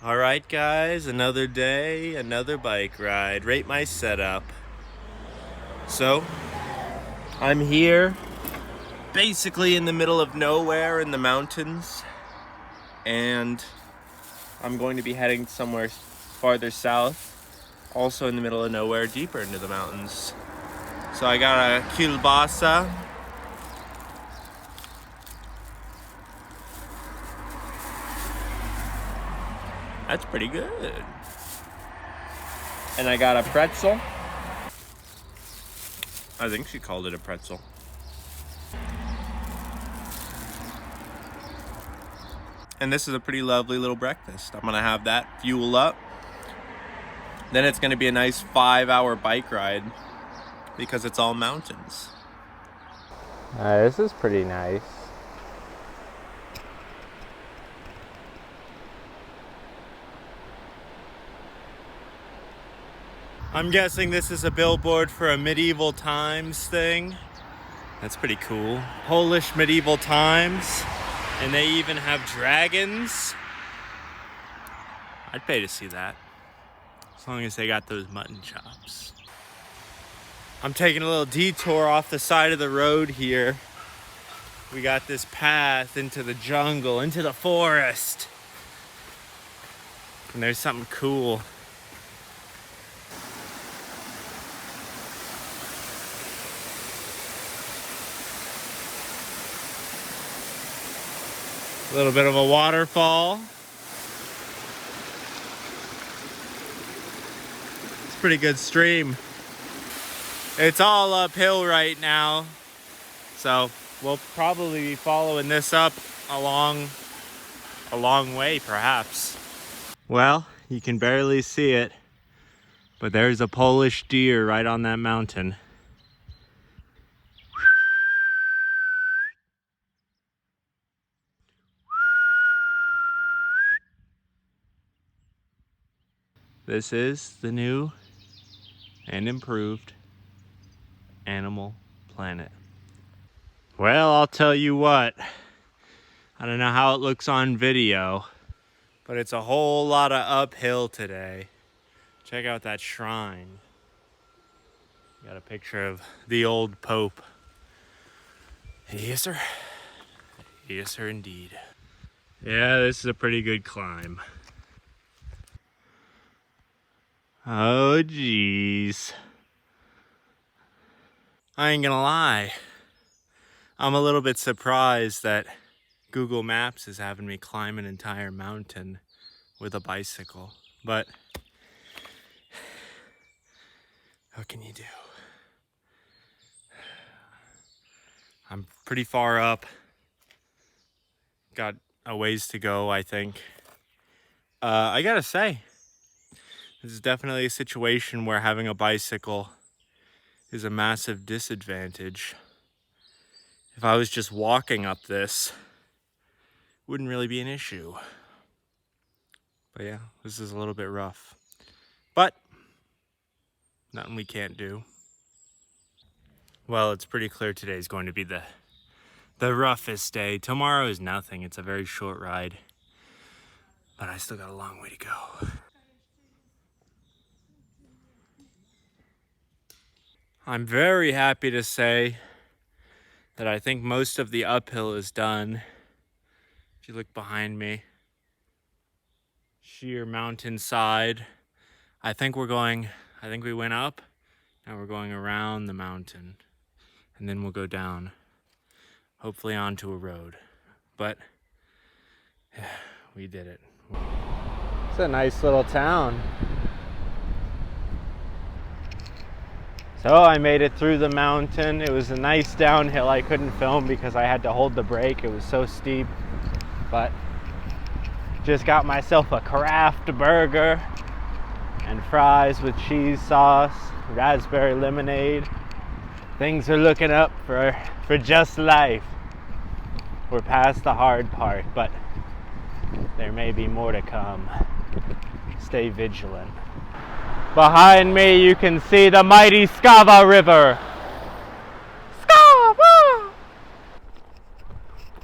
Alright guys, another day, another bike ride. Rate my setup. So, I'm here, basically in the middle of nowhere in the mountains, and I'm going to be heading somewhere farther south, also in the middle of nowhere, deeper into the mountains. So I got a kielbasa. That's pretty good. And I got a pretzel. I think she called it a pretzel. And this is a pretty lovely little breakfast. I'm gonna have that fuel up. Then it's gonna be a nice 5-hour bike ride because it's all mountains. This is pretty nice. I'm guessing this is a billboard for a medieval times thing. That's pretty cool. Polish medieval times. And they even have dragons. I'd pay to see that. As long as they got those mutton chops. I'm taking a little detour off the side of the road here. We got this path into the jungle, into the forest. And there's something cool. A little bit of a waterfall. It's a pretty good stream. It's all uphill right now, so we'll probably be following this up a long way, perhaps. Well, you can barely see it, but there's a Polish deer right on that mountain. This is the new and improved Animal Planet. Well, I'll tell you what, I don't know how it looks on video, but it's a whole lot of uphill today. Check out that shrine. Got a picture of the old Pope. Yes, sir. Yes, sir, indeed. Yeah, this is a pretty good climb. Oh, geez. I ain't gonna lie. I'm a little bit surprised that Google Maps is having me climb an entire mountain with a bicycle. But what can you do? I'm pretty far up. Got a ways to go, I think. I gotta say, this is definitely a situation where having a bicycle is a massive disadvantage. If I was just walking up this, it wouldn't really be an issue. But yeah, this is a little bit rough. But nothing we can't do. Well, it's pretty clear today is going to be the roughest day. Tomorrow is nothing. It's a very short ride. But I still got a long way to go. I'm very happy to say that I think most of the uphill is done. If you look behind me, sheer mountainside. I think we went up, now we're going around the mountain, and then we'll go down, hopefully onto a road. But yeah, we did it. It's a nice little town. So I made it through the mountain. It was a nice downhill. I couldn't film because I had to hold the brake. It was so steep. But just got myself a Kraft burger and fries with cheese sauce, raspberry lemonade. Things are looking up for Just Life. We're past the hard part, but there may be more to come. Stay vigilant. Behind me you can see the mighty Skava River.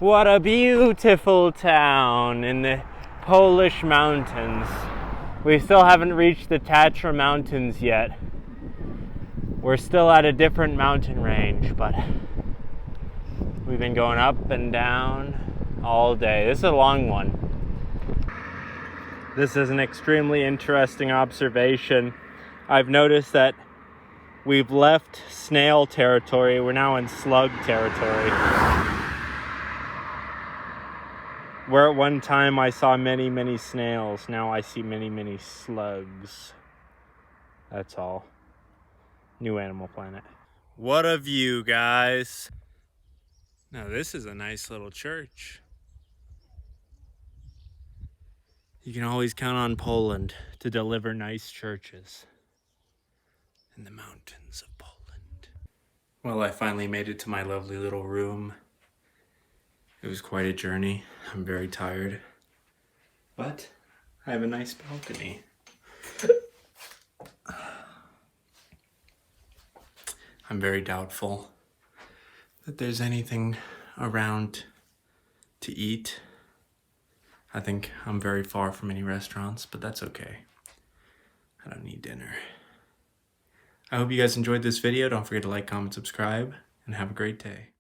What a beautiful town in the Polish mountains. We still haven't reached the Tatra Mountains yet. We're still at a different mountain range, but we've been going up and down all day. This is a long one. This is an extremely interesting observation. I've noticed that we've left snail territory. We're now in slug territory. Where at one time I saw many, many snails, now I see many, many slugs. That's all. New Animal Planet. What a view, guys. Now this is a nice little church. You can always count on Poland to deliver nice churches in the mountains of Poland. Well, I finally made it to my lovely little room. It was quite a journey. I'm very tired. But I have a nice balcony. I'm very doubtful that there's anything around to eat. I think I'm very far from any restaurants, but that's okay. I don't need dinner. I hope you guys enjoyed this video. Don't forget to like, comment, subscribe, and have a great day.